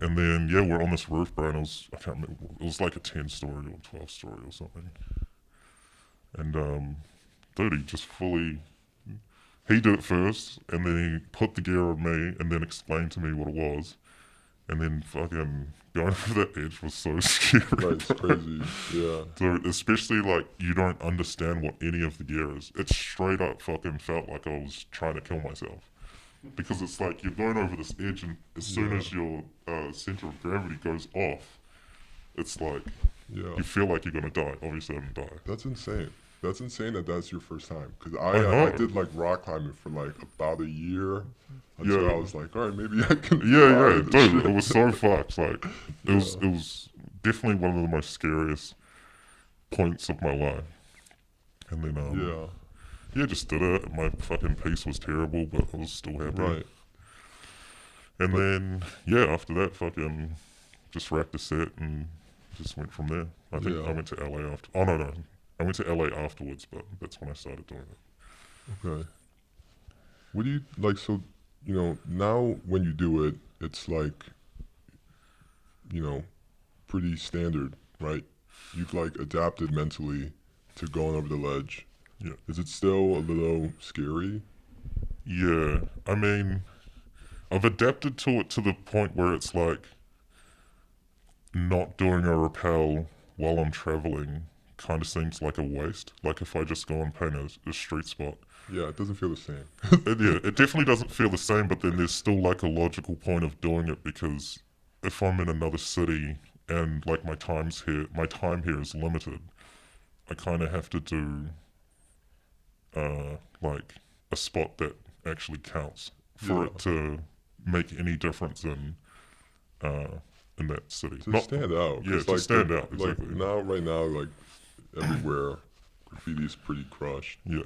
And then yeah, we're on this roof, bro, and I can't remember, it was like a 10-story or 12-story or something. And dude, he just fully, he did it first, and then he put the gear on me, and then explained to me what it was, and then fucking going over that edge was so scary. Right, it's crazy. Yeah. Dude, especially like you don't understand what any of the gear is. It straight up fucking felt like I was trying to kill myself. Because it's like you're going over this edge, and as soon as your center of gravity goes off, it's like Yeah. you feel like you're gonna die. Obviously, I'm gonna die. That's insane. That's insane that that's your first time. Because I know. I did like rock climbing for like about a year until Yeah. I was like, all right, maybe I can. Yeah, fly yeah, this dude, shit. it was so fucked. Like Yeah. it was definitely one of the most scariest points of my life. And then yeah, just did it. My fucking piece was terrible, but I was still happy. Right. And then yeah, after that, fucking just racked the set and just went from there. I think Yeah. I went to LA after. Oh no, I went to LA afterwards, but that's when I started doing it. Okay. What do you like? So, you know, now when you do it, it's like, you know, pretty standard, right? You've like adapted mentally to going over the ledge. Yeah. Is it still a little scary? Yeah, I mean, I've adapted to it to the point where it's like not doing a rappel while I'm traveling kind of seems like a waste. Like if I just go and paint a street spot. Yeah, it doesn't feel the same. Yeah, it definitely doesn't feel the same, but then there's still like a logical point of doing it because if I'm in another city and like my time here is limited, I kind of have to do like a spot that actually counts for it to make any difference in that city. To stand out. Yeah, 'Cause, to like, stand out, exactly. Like now, right now, like everywhere, graffiti's pretty crushed. Yeah.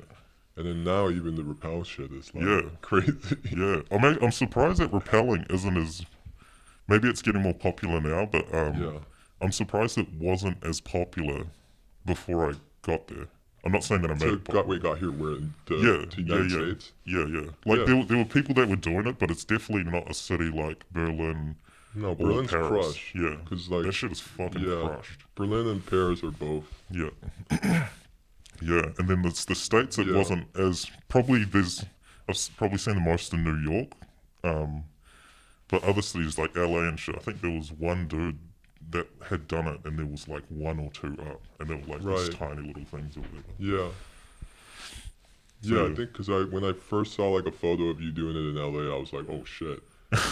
And then now even the rappel shit is like Yeah. crazy. Yeah, I'm surprised that rappelling isn't as. Maybe it's getting more popular now, but Yeah. I'm surprised it wasn't as popular before I got there. I'm not saying that I made So it popular. got here where in the Yeah, United yeah, States. yeah, yeah. Like Yeah. there were people that were doing it, but it's definitely not a city like Berlin No, or Berlin's Paris. crushed. Yeah, Because like that shit is fucking yeah. crushed. Berlin and Paris are both. Yeah, yeah. And then the states, it Yeah. wasn't as probably. I've probably seen the most in New York, but other cities like LA and shit. I think there was one dude that had done it, and there was like one or two up, and they were like these Right. tiny little things or whatever. Yeah. So- Yeah, I think because when I first saw like a photo of you doing it in LA, I was like, oh shit.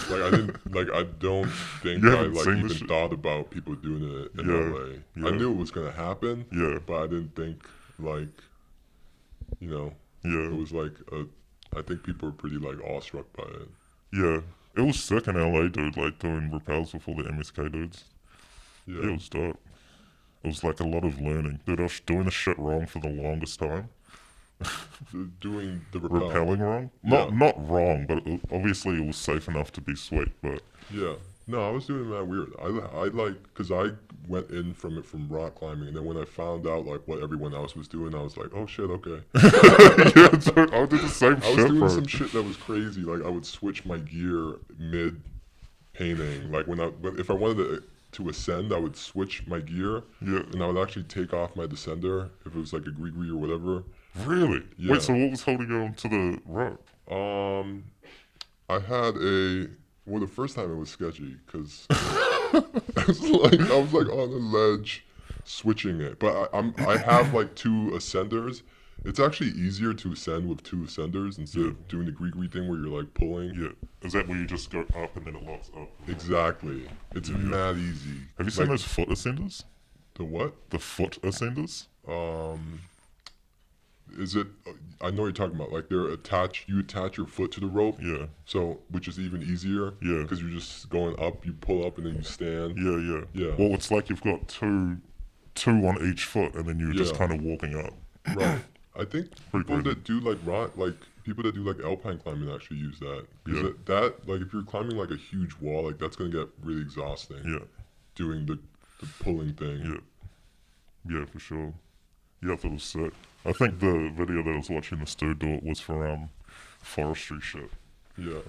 Like I didn't like I don't think You I haven't like seen even this shit? thought about people doing it in Yeah, LA. yeah. I knew it was gonna happen, Yeah, but I didn't think like, you know, yeah. it was like I think people were pretty like awestruck by it. Yeah, it was sick in LA, dude. Like doing rappels with all the MSK dudes. Yeah. It was dope. It was like a lot of learning, dude. I was doing the shit wrong for the longest time. Doing the rappel. Rappelling wrong? Yeah. Not wrong, but obviously it was safe enough to be sweet. But Yeah. No, I was doing that weird. I like, because I went in from it from rock climbing, and then when I found out like what everyone else was doing, I was like, oh shit, okay. yeah, dude, I did the same I was shit, doing bro. some shit that was crazy. Like I would switch my gear mid painting. Like if I wanted to ascend, I would switch my gear, Yeah, and I would actually take off my descender if it was like a gree or whatever. really? Yeah. Wait, so what was holding you onto the rope? I had well, the first time it was sketchy because I was like on the ledge switching it, but I have like two ascenders. It's actually easier to ascend with two ascenders instead of doing the gree thing where you're like pulling. Yeah, is that where you just go up and then it locks up? Exactly. It's mad easy. Have you seen Like, those foot ascenders? the what? The foot ascenders? Is it? I know what you're talking about. Like they're attached. You attach your foot to the rope. Yeah, So, which is even easier. Yeah. Because you're just going up. You pull up and then you stand. yeah, yeah. Yeah. Well, it's like you've got two on each foot, and then you're just Yeah. kind of walking up. Right. I think Pretty people crazy. that do like rock, like people that do like alpine climbing actually use that. Because Yeah. that, like, if you're climbing like a huge wall, like that's gonna get really exhausting. Yeah, Doing the pulling thing. yeah, yeah, for sure. Yeah, I thought it was sick. I think the video that I was watching this dude do it was for forestry shit. Yeah.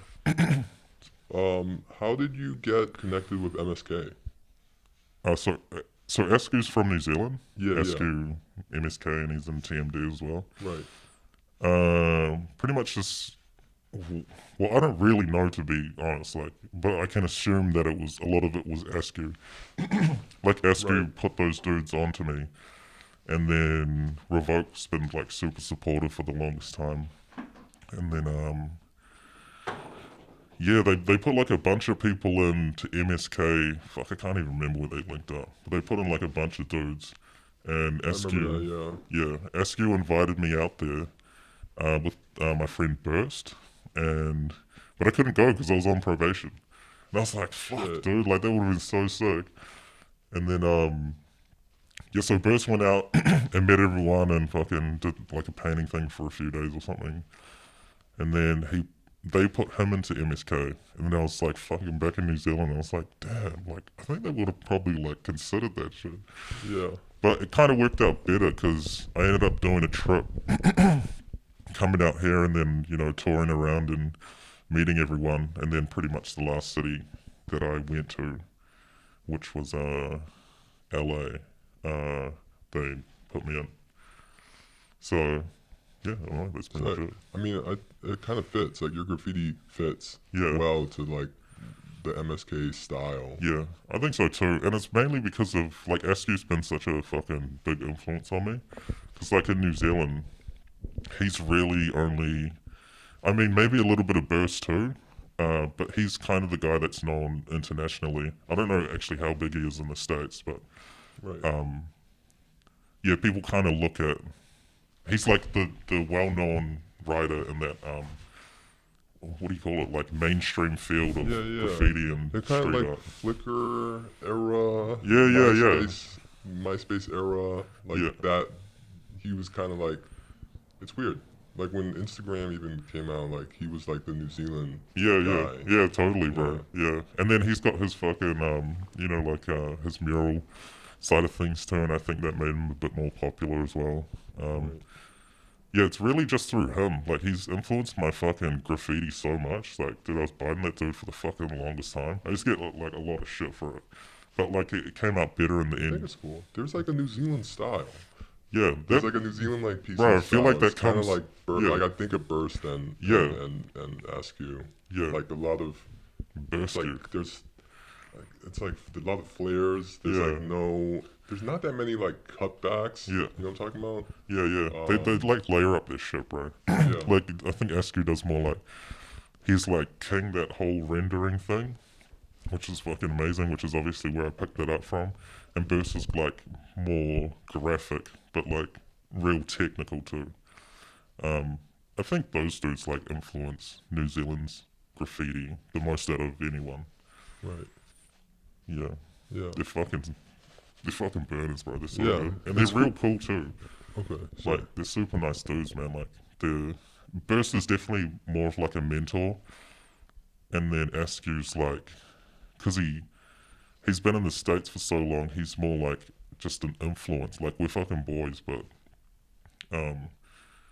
How did you get connected with MSK? So Esku's from New Zealand. Yeah, yeah. Esku, MSK, and he's in TMD as well. Right. Pretty much just. Well, I don't really know, to be honest. Like, but I can assume that a lot of it was Esku. Like Esku Right. put those dudes onto me, and then Revoke's been like super supportive for the longest time, and then yeah, they put like a bunch of people into MSK. Fuck, I can't even remember where they linked up. But they put in like a bunch of dudes, and I remember that, yeah, Eskew invited me out there with my friend Burst, but I couldn't go because I was on probation. And I was like, fuck, Shit. dude, like that would have been so sick. And then yeah, so Burst went out and met everyone and fucking did like a painting thing for a few days or something. And then they put him into MSK, and then I was like fucking back in New Zealand. I was like, damn, like I think they would have probably like considered that shit. Yeah. But it kind of worked out better because I ended up doing a trip, coming out here and then touring around and meeting everyone, and then pretty much the last city that I went to, which was LA. They put me in. So yeah, well, that's pretty much it. I mean, it kind of fits. Like your graffiti fits Yeah. well to like the MSK style. Yeah, I think so too, and it's mainly because of like Askew's been such a fucking big influence on me. Because like in New Zealand, he's really only, I mean, maybe a little bit of Burst too, but he's kind of the guy that's known internationally. I don't know actually how big he is in the States, but Right. yeah, people kind of look at, he's like the well-known writer in that what do you call it, like mainstream field of Yeah, yeah. graffiti and They're kind of street like art. Flickr era. Yeah. MySpace era. Like Yeah. that. He was kind of like. It's weird. Like when Instagram even came out, like he was like the New Zealand guy. Yeah, totally, bro. Yeah, and then he's got his fucking his mural side of things too, and I think that made him a bit more popular as well. Right. Yeah, it's really just through him. Like he's influenced my fucking graffiti so much. Like, dude, I was biting that dude for the fucking longest time. I just get like a lot of shit for it, but like it came out better in the I think end. it's cool. There's like a New Zealand style. Yeah, There's that like a New Zealand like piece. Bro, of I feel style. like that It's kind of comes- like yeah. like I think of Burst and Yeah. and Askew. yeah, Like a lot of burst you. like there's like it's like a lot of flares. There's Yeah. like there's not that many like cutbacks. Yeah. You know what I'm talking about? Yeah. They like layer up this shit, bro. Yeah. Like I think Askew does more like he's like king that whole rendering thing, which is fucking amazing. Which is obviously where I picked that up from. And Burst is like more graphic, but like real technical too. I think those dudes like influence New Zealand's graffiti the most out of anyone. Right. Yeah, Yeah. they're fucking burners, bro. They're so Yeah, good, and it's they're real cool too. Okay. So, Like they're super nice dudes, man. Like the Burst is definitely more of like a mentor, and then Askew's like, cause he's been in the States for so long. He's more like just an influence. Like we're fucking boys, but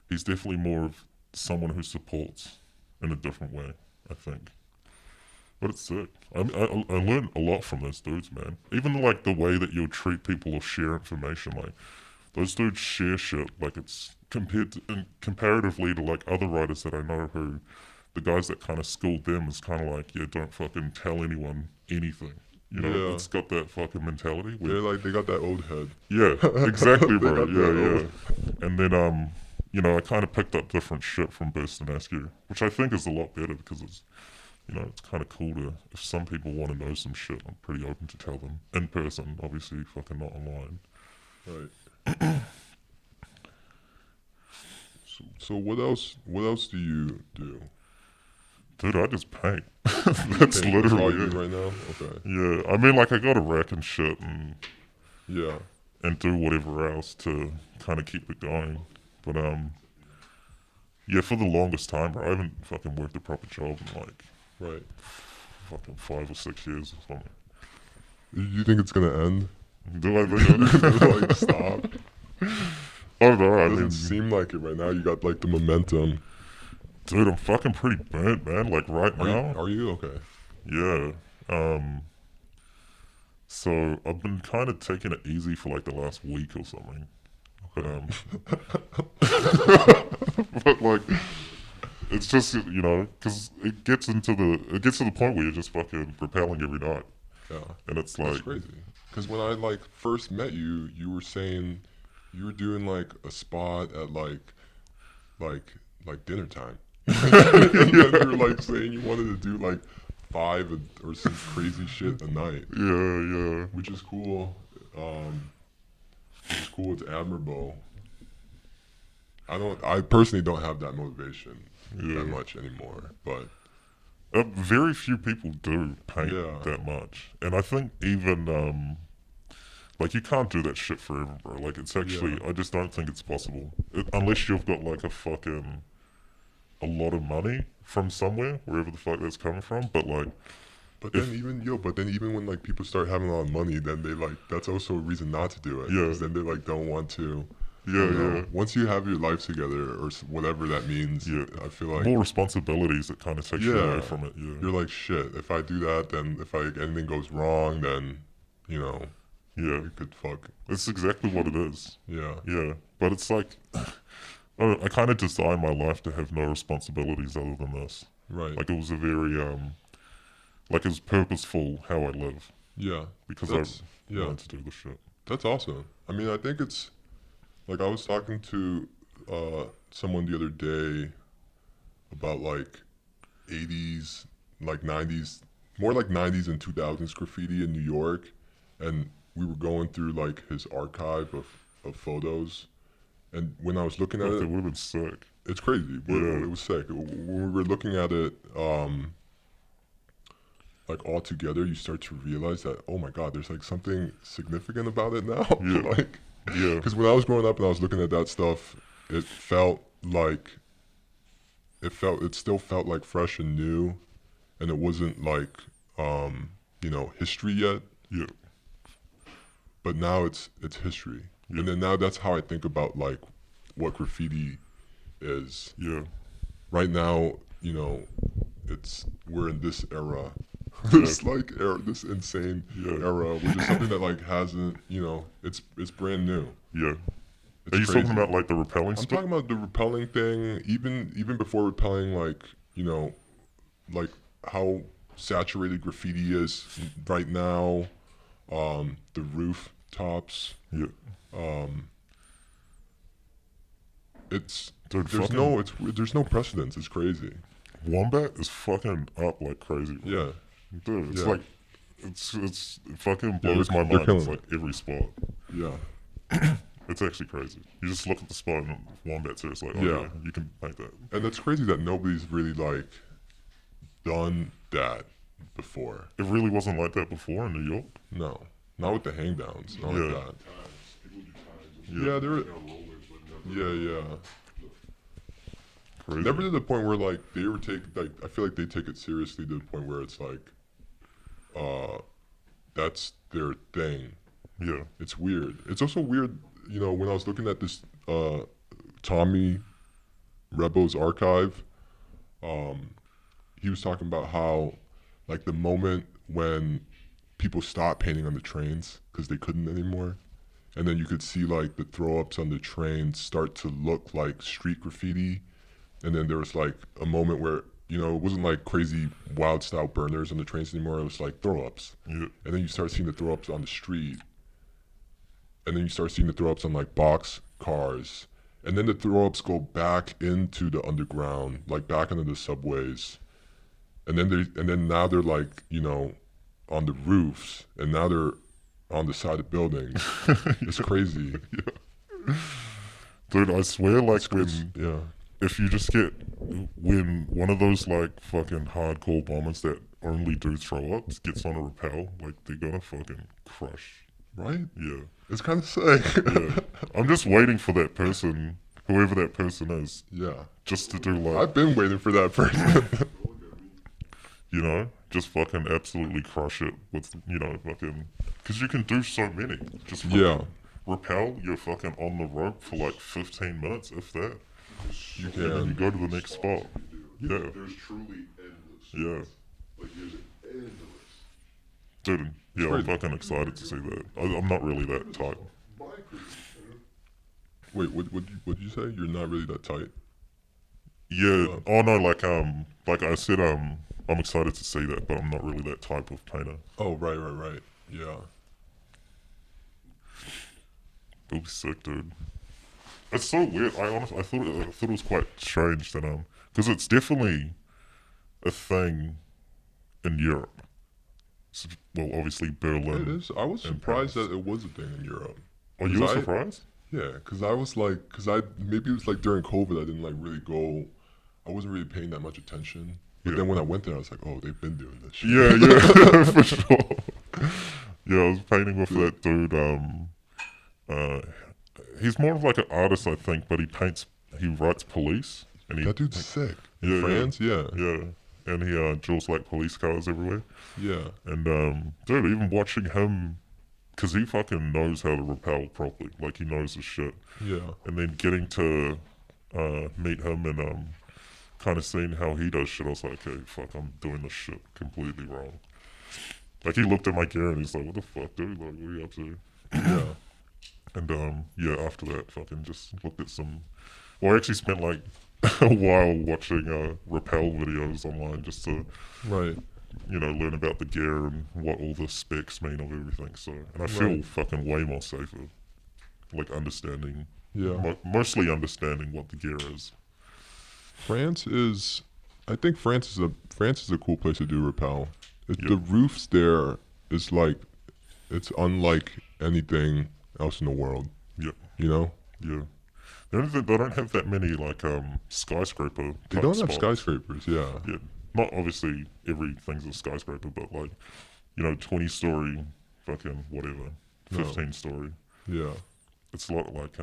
he's definitely more of someone who supports in a different way, I think. But it's sick. I learned a lot from those dudes, man. Even like the way that you'll treat people or share information. Like those dudes share shit. Like it's comparatively to like other writers that I know who, the guys that kind of schooled them is kind of like, yeah, don't fucking tell anyone anything. You know, Yeah. it's got that fucking mentality. they're like they got that old head. Yeah, exactly, They bro. got Yeah, that yeah. And then I kind of picked up different shit from Burst and Askew, which I think is a lot better because it's, it's kind of cool to, if some people want to know some shit, I'm pretty open to tell them in person, obviously, fucking not online. Right. So what else? What else do you do? Dude, I just paint. That's Paint all literally you it. right now. Okay. Yeah, I mean, like I got a rack and shit Yeah. and do whatever else to kind of keep it going. But yeah, for the longest time, bro, I haven't fucking worked a proper job in like Right. fucking 5 or 6 years or something. You think it's gonna end? Do I think Like stop? I don't know, I Doesn't mean, seem like it right now. You got like the momentum. dude, I'm fucking pretty burnt, man. Like right Are now, you? Are you okay? Yeah. So I've been kind of taking it easy for like the last week or something. But but like it's just because it gets to the point where you're just fucking rappelling every night, Yeah, and it's that's like crazy. Because when I like first met you, you were saying you were doing like a spot at like dinner time, and then you were like saying you wanted to do like or some crazy shit a night, yeah, which is cool. Which is cool. It's admirable. I personally don't have that motivation yeah. that much anymore, but Very few people do paint yeah, that much, and I think even like you can't do that shit forever, bro. Like it's actually, yeah, I just don't think it's possible unless you've got like a lot of money from somewhere, wherever the fuck that's coming from. But like, but then even when like people start having a lot of money, then they like that's also a reason not to do it. Yeah. Because then they like don't want to. I yeah, don't know. yeah, Once you have your life together or whatever that means, yeah, I feel like more responsibilities that kind of takes you yeah, away from it. Yeah, you're like shit. If I do that, then if anything goes wrong, then you know yeah, you could fuck. it's exactly what it is. Yeah, Yeah, but it's like I kind of designed my life to have no responsibilities other than this. right. Like it was a very like it was purposeful how I live Yeah, because that's I yeah, wanted to do the shit. that's awesome. I mean, I think it's like I was talking to someone the other day about like 80s, like 90s, more like 90s and 2000s graffiti in New York, and we were going through like his archive of photos, and when I was looking at Like that it, would have been sick. it's crazy. Yeah. It was sick. When we were looking at it, like all together, you start to realize that oh my god, there's like something significant about it now. Yeah. Like, Yeah, because when I was growing up and I was looking at that stuff, it felt like it still felt like fresh and new, and it wasn't like history yet. yeah, But now it's history, Yeah. and then now that's how I think about like what graffiti is yeah, right now. We're in this era, this like era, this insane Yeah. era, which is something that like hasn't it's brand new. yeah. It's Are you crazy. talking about like the repelling I'm spit? talking about the repelling thing, even before repelling, like how saturated graffiti is right now, the rooftops. Yeah, It's dude. there's no precedence. It's crazy. Wombat is fucking up like crazy. Bro. Yeah, Dude, it's Yeah. like it fucking Yeah, blows my they're mind. It's killing like every spot. yeah, It's actually crazy. You just look at the spot and Wombat's there. It's like, oh Yeah. yeah, you can make that. and it's crazy that nobody's really like done that before. It really wasn't like that before in New York. No, not with the hangdowns. Not Yeah. like that. Yeah, there. Yeah. Crazy. Never to the point where like they ever take like I feel like they take it seriously to the point where it's like, that's their thing. Yeah, It's weird. It's also weird, when I was looking at this Tommy Rebel's archive, he was talking about how like the moment when people stopped painting on the trains because they couldn't anymore, and then you could see like the throw ups on the trains start to look like street graffiti, and then there was like a moment where it wasn't like crazy wild style burners on the trains anymore. It was like throw ups, yeah, and then you start seeing the throw ups on the street, and then you start seeing the throw ups on like box cars, and then the throw ups go back into the underground, like back into the subways, and then now they're like on the roofs, and now they're on the side of buildings. It's crazy. dude. I swear, like when Yeah. if you just when one of those like fucking hardcore bombers that only do throw ups gets on a rappel, like they're gonna fucking crush. Right? Yeah, It's kind of sick. yeah. I'm just waiting for that person, whoever that person is, Yeah. just to do like, I've been waiting for that person. just fucking absolutely crush it with, fucking, because you can do so many. Just fucking Yeah. rappel, you're fucking on the rope for like 15 minutes, if that. You And then you can. go to the next spot. Yeah, There's truly endless. yeah, Like there's Dude, yeah, I'm crazy. fucking excited to see that. I'm not really that tight. Wait, what did you say? You're not really that tight? Yeah. Oh no, like I said, I'm excited to see that, but I'm not really that type of painter. Oh, right. Yeah. It'll be sick, dude. It's so weird. I thought it was quite strange that because it's definitely a thing in Europe. Well, obviously Berlin. It is. I was and surprised Paris. that it was a thing in Europe. Oh, you were 'Cause surprised? Yeah, because I was like, maybe it was like during COVID, I didn't like really go. I wasn't really paying that much attention. But Yeah. then when I went there, I was like, oh, they've been doing this shit. Yeah, for sure. Yeah, I was painting with that dude. Uh, he's more of like an artist, I think, but he writes police, and he That dude's sick. In Yeah, yeah. France, yeah. and he draws like police cars everywhere. Yeah. And dude, even watching him, cause he fucking knows how to rappel properly, like he knows his shit. Yeah. And then getting to meet him and kind of seeing how he does shit, I was like, okay, fuck, I'm doing this shit completely wrong. Like he looked at my gear and he's like, what the fuck, dude? Like, what are you up to? Yeah. And yeah, after that, fucking just looked at some. Well, I actually spent like a while watching rappel videos online just to, Right. you know, learn about the gear and what all the specs mean of everything. So, and I feel Right. fucking way more safer, like understanding, Yeah. mostly understanding what the gear is. I think France is a cool place to do rappel. Yeah. The roofs there is like, it's unlike anything else in the world. Yeah, You know, yeah. They don't have that many like skyscraper. they type don't have spots. skyscrapers. Yeah. Yeah, not obviously everything's a skyscraper, but like, you know, 20-story, fucking whatever, No. 15-story. Yeah. It's a lot like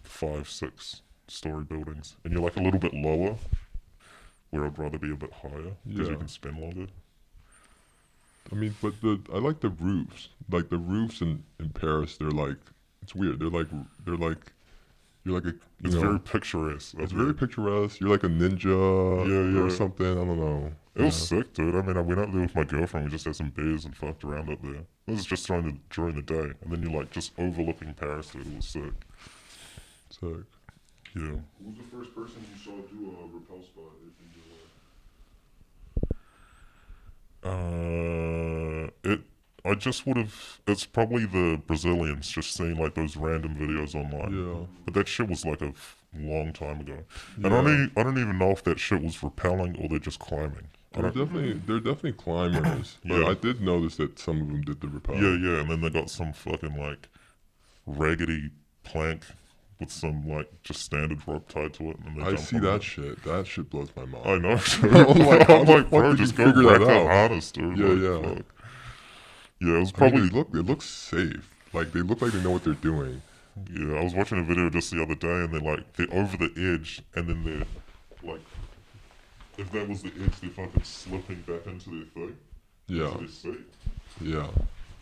5-6-story buildings, and you're like a little bit lower, where I'd rather be a bit higher because you Yeah. can spend longer. I mean, but I like the roofs. Like the roofs in Paris, they're like, it's weird. They're like you're like a It's very picturesque. it's very picturesque. You're like a ninja Yeah, or yeah. something. I don't know. It was sick, dude. I mean, I went out there with my girlfriend. We just had some beers and fucked around up there. This is just during the day, and then you're like just overlooking Paris. Dude. It was sick. Sick. Yeah. Who was the first person you saw do a rappel spot in I just would have. It's probably the Brazilians just seeing like those random videos online. Yeah. But that shit was like a long time ago, and Yeah. I don't even know if that shit was rappelling or they're just climbing. They're definitely climbers. But Yeah. I did notice that some of them did the rappel. Yeah, and then they got some fucking like raggedy plank with some like just standard rope tied to it, and they I jump see on that it. shit. That shit blows my mind. I know. Dude. I'm like, how I'm the like, fuck bro, did just you go figure break that the out? harness, dude. Yeah, Like, yeah. fuck. Yeah, it was I mean, probably. they look safe. Like they look like they know what they're doing. Yeah, I was watching a video just the other day, and they're over the edge, and then they're like, if that was the edge, they're fucking slipping back into their thing. Yeah. Into their seat. Yeah.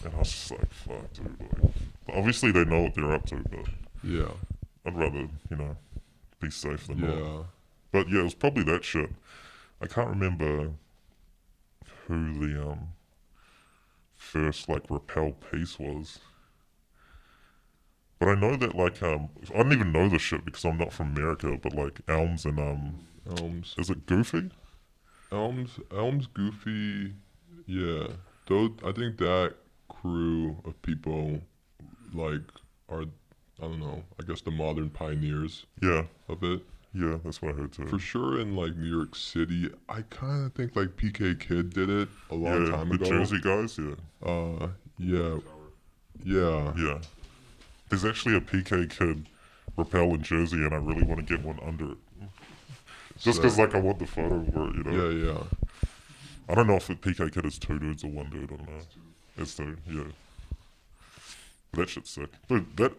And I was just like, fuck, dude. Like, obviously they know what they're up to, but Yeah. I'd rather, you know, be safe than not. Yeah. But yeah, it was probably that shit. I can't remember who the first like rappel piece was. But I know that like I don't even know this shit because I'm not from America, but like Elms and Elms. is it Goofy? Elms, Goofy. Yeah. Those. I think that crew of people, like, are, I don't know. I guess the modern pioneers Yeah, of it. yeah, that's what I heard too. For sure, in like New York City, I kind of think like PK Kid did it a long Yeah, time the ago. Jersey guys, yeah. Yeah, yeah, Yeah. There's actually a PK Kid rappel in Jersey, and I really want to get one under it. Just because, like, I want the photo for it, you know? yeah, yeah. I don't know if the PK Kid is 2 dudes or 1 dude, I don't know. It's 2, yeah. But that shit's sick. Dude, that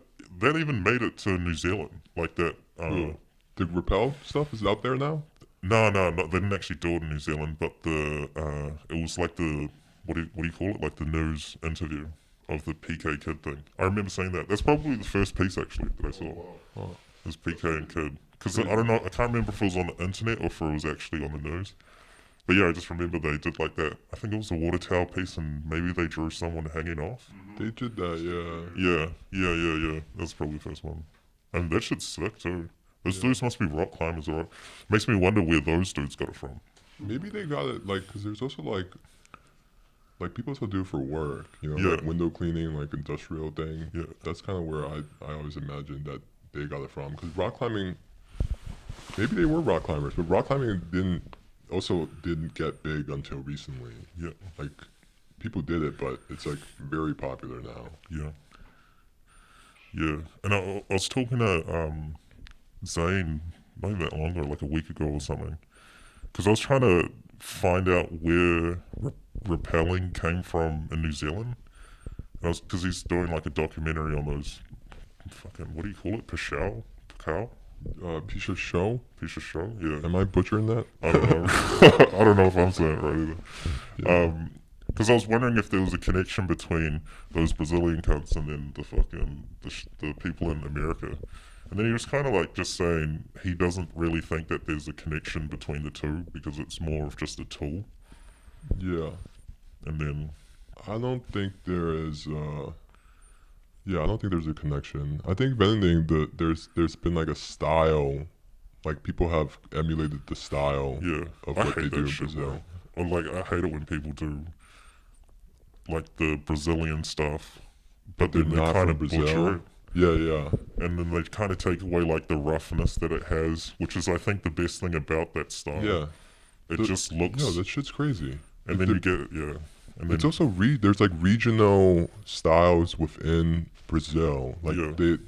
even made it to New Zealand. Like that, The rappel stuff is out there now. No, they didn't actually do it in New Zealand, but it was like the, what do you call it? Like the news interview of the PK Kid thing. I remember seeing that. That's probably the first piece actually that I saw. Oh. Was PK and Kid. Because I don't know, I can't remember if it was on the internet or if it was actually on the news. But yeah, I just remember they did like that. I think it was a water tower piece, and maybe they drew someone hanging off. They did that, yeah. Yeah. That's probably the first one. And that shit's sick too. Those dudes must be rock climbers, right? Makes me wonder where those dudes got it from. Maybe they got it like because there's also like people also do it for work, you know, Yeah. like window cleaning, like industrial thing. Yeah. That's kind of where I always imagined that they got it from. Because rock climbing, maybe they were rock climbers, but rock climbing didn't get big until recently. Yeah, Like people did it, but it's like very popular now. yeah. And I was talking to Zane not even that long ago, like a week ago or something, because I was trying to find out where rappelling came from in New Zealand. Because he's doing like a documentary on those fucking, what do you call it? Pashao? Piece of show. Piece of show? Yeah. Am I butchering that? I don't know. I don't know if I'm saying it right either. Because I was wondering if there was a connection between those Brazilian cunts and then the people in America. And then he was kind of like just saying he doesn't really think that there's a connection between the two because it's more of just a tool. Yeah. And then I don't think there is. I don't think there's a connection. I think if anything, there's been like a style, like people have emulated the style of I what they hate do in that shit, Brazil. bro. Or like I hate it when people do like the Brazilian stuff, but then they not kind from of butcher Brazil? it. Yeah. And then they kind of take away like the roughness that it has, which is I think the best thing about that style. Yeah. It just looks. No, that shit's crazy. and then you get and then It's also there's like regional styles within Brazil. Like Yeah. the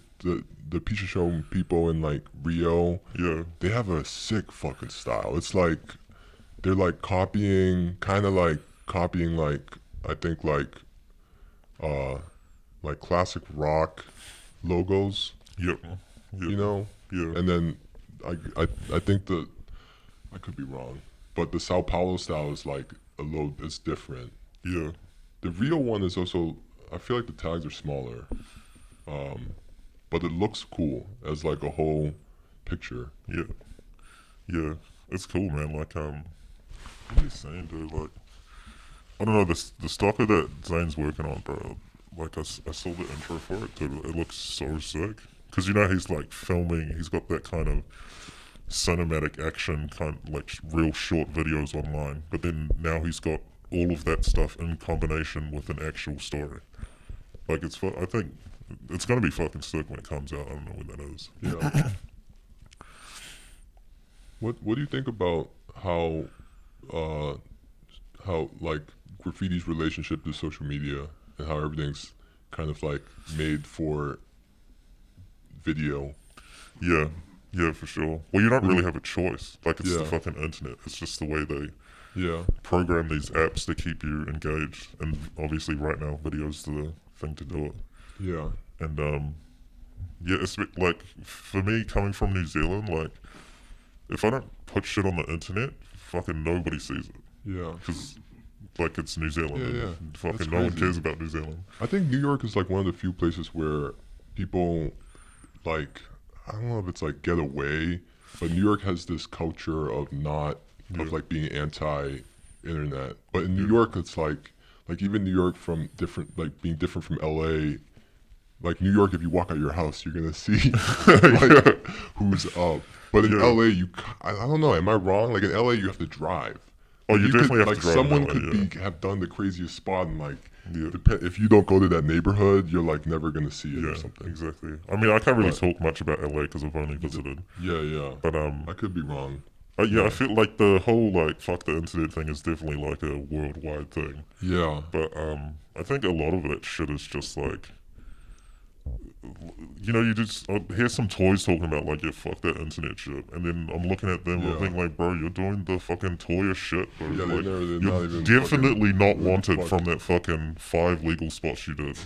Pichachon people in like Rio, yeah, they have a sick fucking style. It's like they're like copying like I think like classic rock logos, yep, you know. yeah, And then I think that I could be wrong, but the Sao Paulo style is like it's different. yeah, The Rio one is also, I feel like the tags are smaller, but it looks cool as like a whole picture. yeah. It's cool, man. Like what are you saying, dude? Like I don't know the stalker that Zane's working on, bro. Like I saw the intro for it, dude. It looks so sick. Cause you know he's like filming. He's got that kind of cinematic action kind like real short videos online. But then now he's got all of that stuff in combination with an actual story. Like I think it's gonna be fucking sick when it comes out. I don't know when that is. Yeah. What do you think about how like graffiti's relationship to social media and how everything's kind of like made for video? Yeah, for sure. Well, you don't really have a choice. Like it's the Yeah. fucking internet. It's just the way they Yeah. program these apps to keep you engaged. And obviously, right now, video's the thing to do it. Yeah. And yeah, it's like for me coming from New Zealand, like if I don't put shit on the internet, fucking nobody sees it. Yeah. Because like it's New Zealand. Yeah, and yeah. Fucking That's no one crazy. cares about New Zealand. I think New York is like one of the few places where people like, I don't know if it's like get away, but New York has this culture of Yeah. like being anti-internet. But in New York, it's like even New York from being different from LA. Like New York, if you walk out your house, you're gonna see like who's up. But in Yeah. LA, I don't know. Am I wrong? Like in LA, you have to drive. Oh, you definitely have like to drive in someone LA, could yeah. have done the craziest spot and like Yeah. if you don't go to that neighborhood, you're like never gonna see it Yeah, or something. exactly. I mean, I can't really But- talk much about LA because I've only visited. Yeah. But I could be wrong. yeah, I feel like the whole like fuck the internet thing is definitely like a worldwide thing. Yeah. But I think a lot of that shit is just like, you know, you just hear some toys talking about like, yeah, fuck that internet shit, and then I'm looking at them and I Yeah. think like, bro, you're doing the fucking toyish shit, bro. Yeah, like, they're not you're even definitely fucking- not wanted fuck. from that fucking 5 legal spots you did.